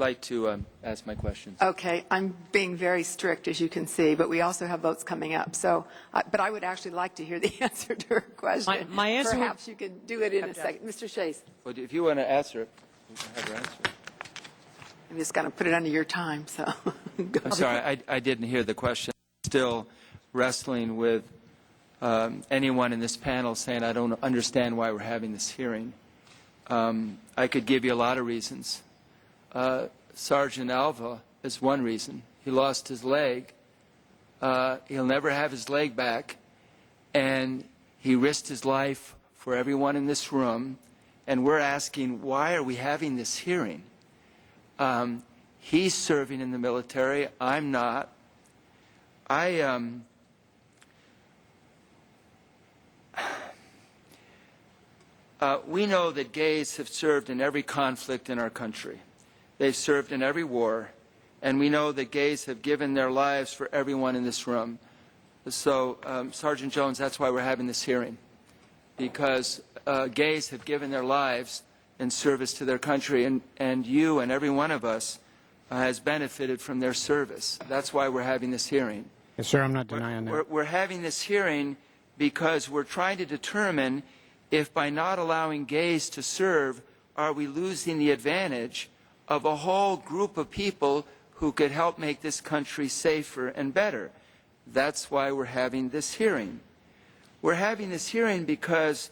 like to ask my questions. Okay, I'm being very strict, as you can see, but we also have votes coming up. So, but I would actually like to hear the answer to her question. My answer Perhaps you could do it in a second. Mr. Shays. Well, if you want to answer it, you can have her answer it. I'm just going to put it under your time, so. I'm sorry, I didn't hear the question. Still wrestling with anyone in this panel saying I don't understand why we're having this hearing. I could give you a lot of reasons. Sergeant Alva is one reason. He lost his leg. He'll never have his leg back. And he risked his life for everyone in this room. And we're asking, why are we having this hearing? He's serving in the military. I'm not. We know that gays have served in every conflict in our country. They've served in every war. And we know that gays have given their lives for everyone in this room. So, Sergeant Jones, that's why we're having this hearing. Because gays have given their lives in service to their country, and you and every one of us has benefited from their service. That's why we're having this hearing. Yes, sir, I'm not denying that. We're having this hearing because we're trying to determine if by not allowing gays to serve, are we losing the advantage of a whole group of people who could help make this country safer and better. That's why we're having this hearing. We're having this hearing because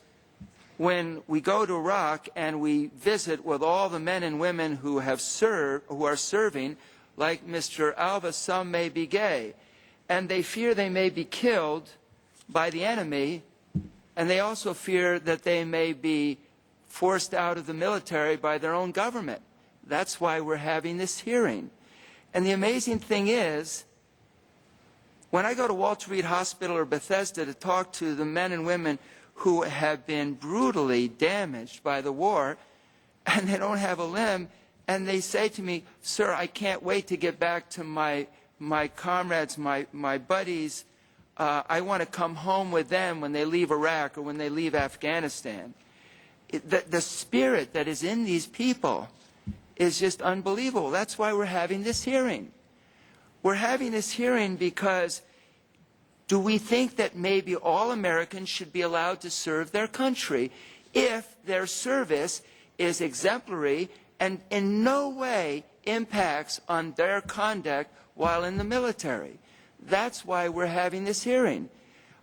when we go to Iraq and we visit with all the men and women who have served, who are serving, like Mr. Alva, some may be gay, and they fear they may be killed by the enemy, and they also fear that they may be forced out of the military by their own government. That's why we're having this hearing. And the amazing thing is, when I go to Walter Reed Hospital or Bethesda to talk to the men and women who have been brutally damaged by the war, and they don't have a limb, and they say to me, sir, I can't wait to get back to my comrades, my buddies. I want to come home with them when they leave Iraq or when they leave Afghanistan. The spirit that is in these people is just unbelievable. That's why we're having this hearing. We're having this hearing because do we think that maybe all Americans should be allowed to serve their country if their service is exemplary and in no way impacts on their conduct while in the military? That's why we're having this hearing.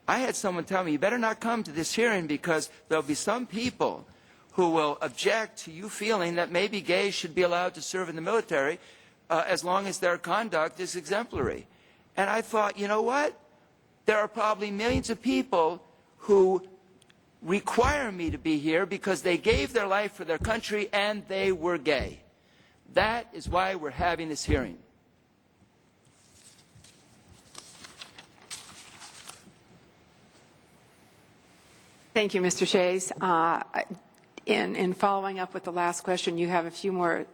I had someone tell me, you better not come to this hearing because there'll be some people who will object to you feeling that maybe gays should be allowed to serve in the military as long as their conduct is exemplary. And I thought, you know what? There are probably millions of people who require me to be here because they gave their life for their country and they were gay. That is why we're having this hearing. Thank you, Mr. Shays. In following up with the last question, you have a few more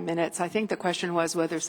minutes. I think the question was whether